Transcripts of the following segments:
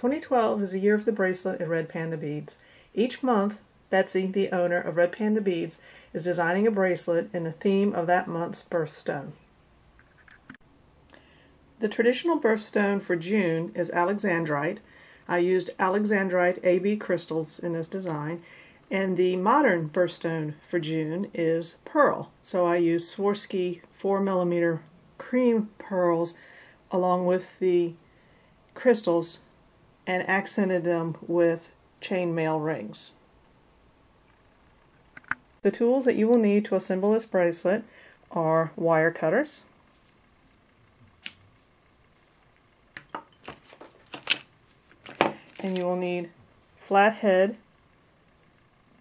2012 is the year of the bracelet at Red Panda Beads. Each month, Betsy, the owner of Red Panda Beads, is designing a bracelet in the theme of that month's birthstone. The traditional birthstone for June is alexandrite. I used alexandrite AB crystals in this design, and the modern birthstone for June is pearl. So I used Swarovski 4mm cream pearls along with the crystals and accented them with chainmail rings. The tools that you will need to assemble this bracelet are wire cutters, and you will need flathead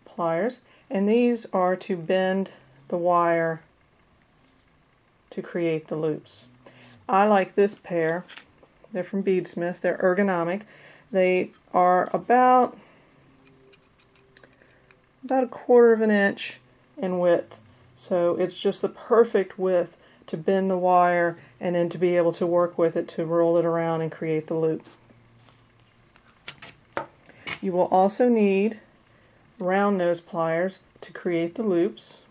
pliers, and these are to bend the wire to create the loops. I like this pair. They're from Beadsmith. They're ergonomic. They are about a 1/4 of an inch in width, so it's just the perfect width to bend the wire and then to be able to work with it to roll it around and create the loop. You will also need round nose pliers to create the loops.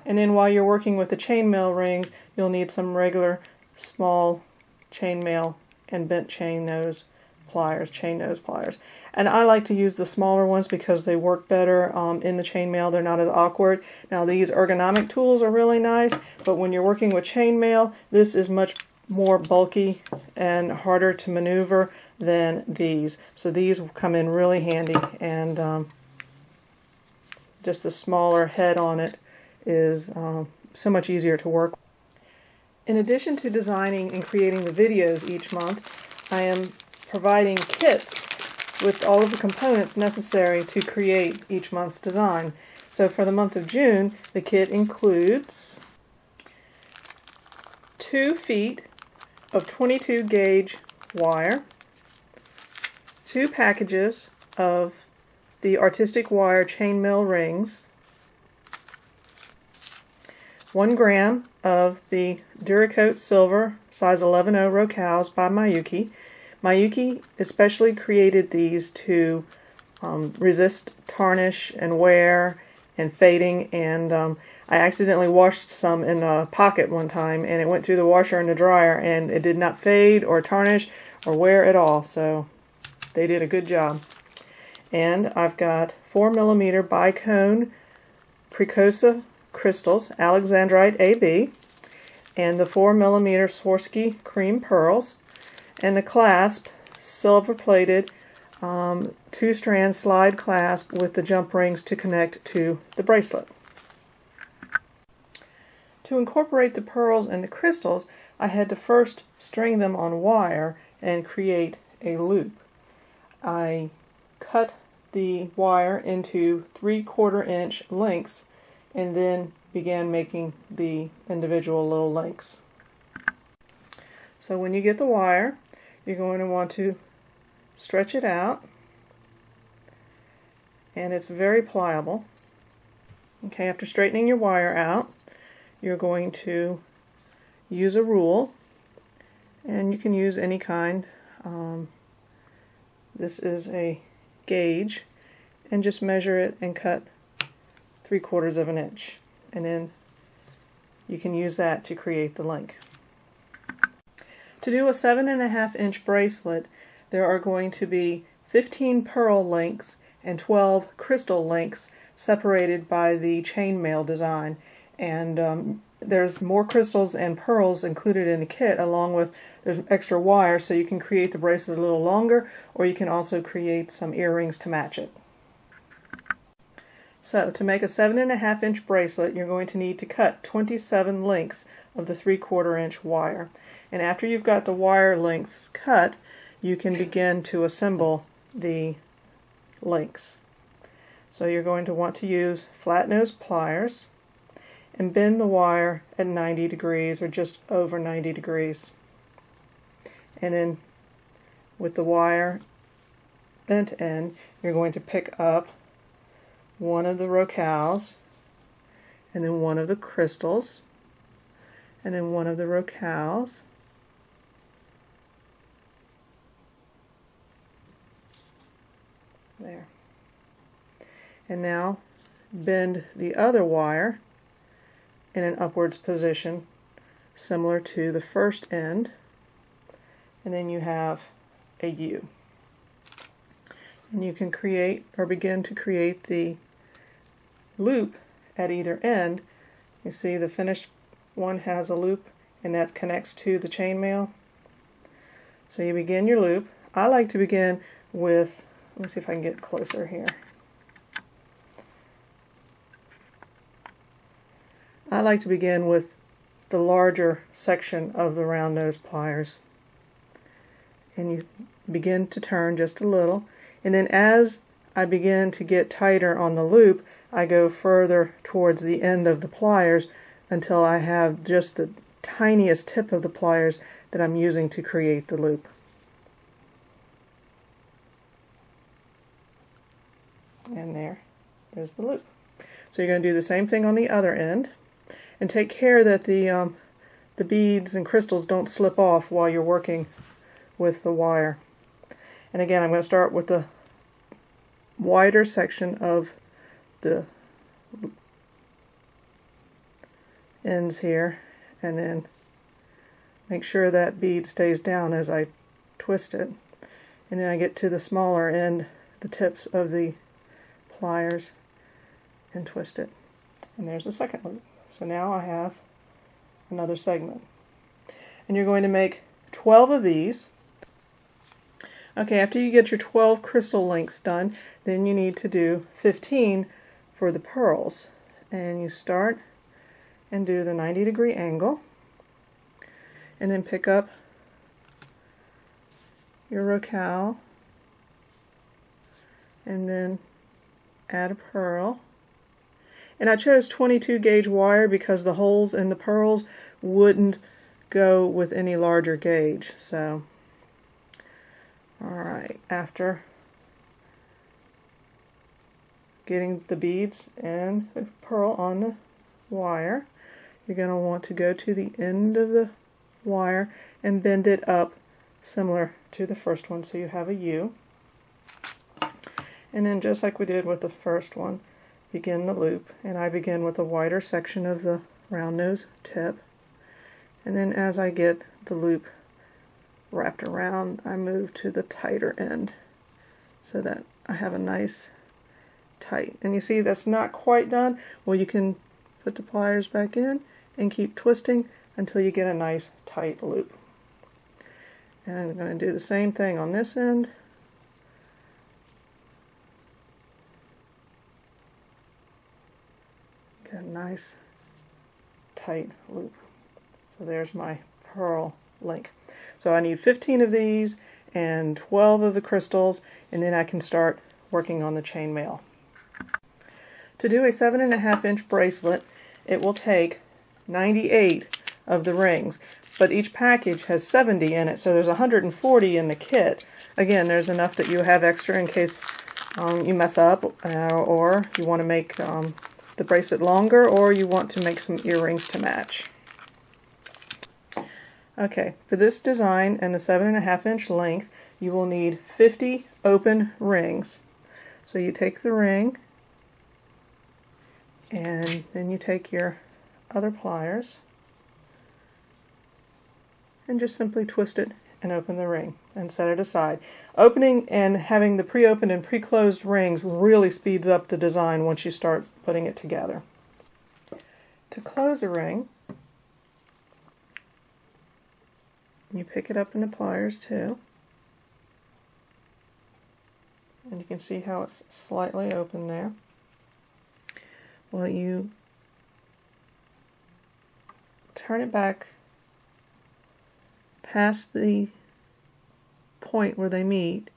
And then while you're working with the chainmail rings, you'll need some regular small chainmail and bent chain nose pliers. And I like to use the smaller ones because they work better in the chainmail. They're not as awkward. Now these ergonomic tools are really nice, but when you're working with chainmail, this is much more bulky and harder to maneuver than these. So these will come in really handy, and just the smaller head on it is so much easier to work with. In addition to designing and creating the videos each month, I am providing kits with all of the components necessary to create each month's design. So for the month of June, the kit includes 2 feet of 22 gauge wire, 2 packages of the artistic wire chainmail rings, 1 gram of the Duracoat Silver size 11/0 Rocals by Miyuki. Miyuki especially created these to resist tarnish and wear and fading, and I accidentally washed some in a pocket one time, and it went through the washer and the dryer, and it did not fade or tarnish or wear at all, so they did a good job. And I've got 4mm bicone Precosa crystals, alexandrite AB, and the 4mm Swarovski cream pearls, and the clasp, silver plated 2-strand slide clasp with the jump rings to connect to the bracelet. To incorporate the pearls and the crystals, I had to first string them on wire and create a loop. I cut the wire into 3/4 inch lengths and then began making the individual little links. So when you get the wire, you're going to want to stretch it out, and it's very pliable. Okay, after straightening your wire out, you're going to use a rule, and you can use any kind. This is a gauge, and just measure it and cut 3/4 of an inch, and then you can use that to create the link. To do a 7.5 inch bracelet, there are going to be 15 pearl links and 12 crystal links separated by the chainmail design, and there's more crystals and pearls included in the kit, along with there's extra wire, so you can create the bracelet a little longer, or you can also create some earrings to match it. So to make a 7.5 inch bracelet, you're going to need to cut 27 links of the 3/4 inch wire. And after you've got the wire lengths cut, you can begin to assemble the links. So you're going to want to use flat nose pliers and bend the wire at 90 degrees or just over 90 degrees. And then with the wire bent end, you're going to pick up one of the Rocals, and then one of the crystals, and then one of the Rocals, There. And now bend the other wire in an upwards position similar to the first end, and then you have a U. And you can create or begin to create the loop at either end. You see the finished one has a loop and that connects to the chainmail. So you begin your loop. I like to begin with, let me see if I can get closer here. I like to begin with the larger section of the round nose pliers. And you begin to turn just a little. And then as I begin to get tighter on the loop, I go further towards the end of the pliers until I have just the tiniest tip of the pliers that I'm using to create the loop. And there is the loop. So you're going to do the same thing on the other end. And take care that the beads and crystals don't slip off while you're working with the wire. And again, I'm going to start with the wider section of the ends here, and then make sure that bead stays down as I twist it. And then I get to the smaller end, the tips of the pliers, and twist it. And there's the second loop. So now I have another segment. And you're going to make 12 of these. Okay, after you get your 12 crystal lengths done, then you need to do 15 for the pearls. And you start and do the 90-degree angle, and then pick up your rocale, and then add a pearl. And I chose 22 gauge wire because the holes in the pearls wouldn't go with any larger gauge. So, alright, after getting the beads and the pearl on the wire, you're going to want to go to the end of the wire and bend it up similar to the first one so you have a U. And then just like we did with the first one, begin the loop, and I begin with a wider section of the round nose tip, and then as I get the loop wrapped around, I move to the tighter end so that I have a nice tight. And you see that's not quite done. Well, you can put the pliers back in and keep twisting until you get a nice tight loop. And I'm going to do the same thing on this end. Get a nice tight loop. So there's my pearl link. So I need 15 of these and 12 of the crystals, and then I can start working on the chainmail. To do a 7.5-inch bracelet, it will take 98 of the rings, but each package has 70 in it, so there's 140 in the kit. Again, there's enough that you have extra in case you mess up, or you want to make the bracelet longer, or you want to make some earrings to match. Okay, for this design and the 7.5-inch length, you will need 50 open rings. So you take the ring, and then you take your other pliers, and just simply twist it and open the ring and set it aside. Opening and having the pre-opened and pre-closed rings really speeds up the design once you start putting it together. To close a ring, you pick it up in the pliers too, and you can see how it's slightly open there. Well, you turn it back past the point where they meet,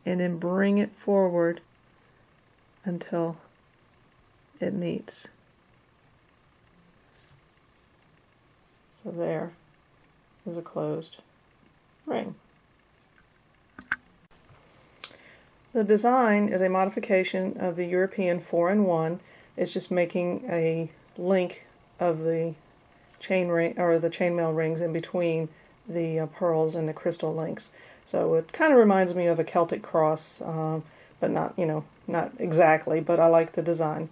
and then bring it forward until it meets. So there is a closed ring. The design is a modification of the European 4-in-1. It's just making a link of the chain ring or the chainmail rings in between the pearls and the crystal links. So it kind of reminds me of a Celtic cross but not, you know, not exactly, but I like the design.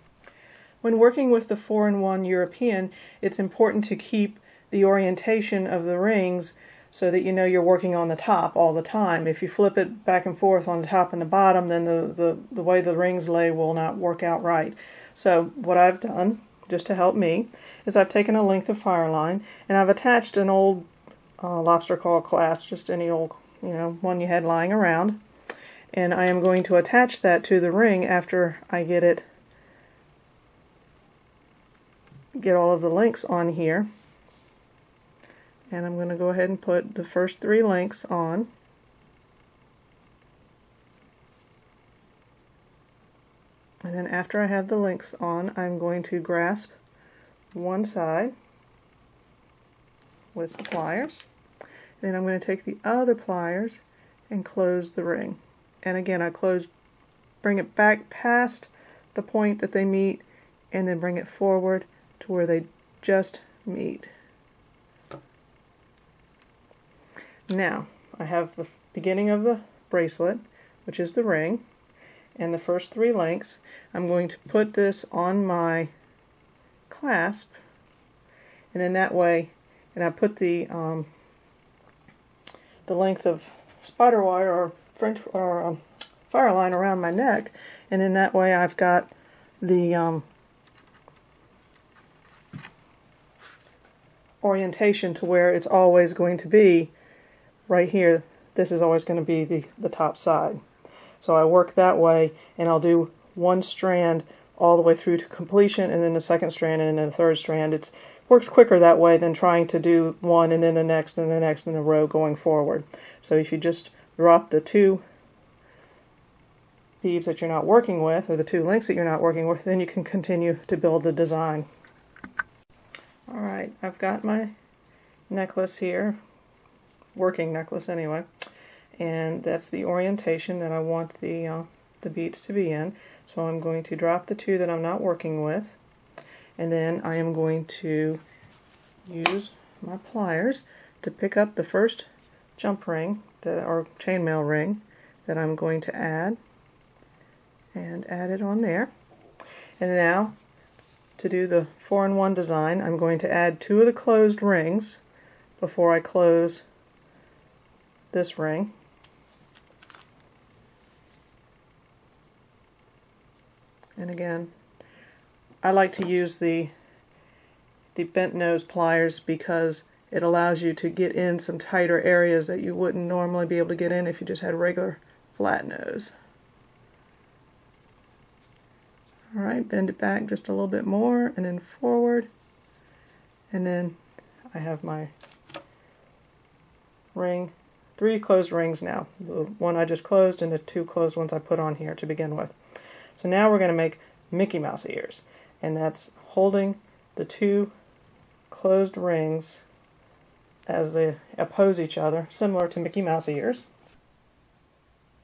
When working with the 4-in-1 European, it's important to keep the orientation of the rings so that you know you're working on the top all the time. If you flip it back and forth on the top and the bottom, then the way the rings lay will not work out right. So what I've done, just to help me, is I've taken a length of fire line and I've attached an old lobster claw clasp, just any old, you know, one you had lying around, and I am going to attach that to the ring after I get all of the links on here. And I'm going to go ahead and put the first 3 links on. And then after I have the links on, I'm going to grasp one side with the pliers. Then I'm going to take the other pliers and close the ring. And again, I bring it back past the point that they meet, and then bring it forward to where they just meet. Now, I have the beginning of the bracelet, which is the ring, and the first 3 links. I'm going to put this on my clasp, and in that way, and I put the length of spider wire or French or fire line around my neck, and in that way I've got the orientation to where it's always going to be right here. This is always going to be the top side. So I work that way, and I'll do one strand all the way through to completion, and then the second strand, and then the third strand. It works quicker that way than trying to do one and then the next and the next in a row going forward. So if you just drop the 2 beads that you're not working with, or the 2 links that you're not working with, then you can continue to build the design. Alright, I've got my necklace here, working necklace anyway, and that's the orientation that I want the beads to be in. So I'm going to drop the 2 that I'm not working with, and then I am going to use my pliers to pick up the first jump ring, or chainmail ring, that I'm going to add, and add it on there. And now, to do the 4-in-1 design, I'm going to add 2 of the closed rings before I close this ring. And again, I like to use the bent nose pliers because it allows you to get in some tighter areas that you wouldn't normally be able to get in if you just had a regular flat nose. Alright, bend it back just a little bit more, and then forward, and then I have my ring, 3 closed rings now. The one I just closed and the 2 closed ones I put on here to begin with. So now we're going to make Mickey Mouse ears, and that's holding the 2 closed rings as they oppose each other, similar to Mickey Mouse ears.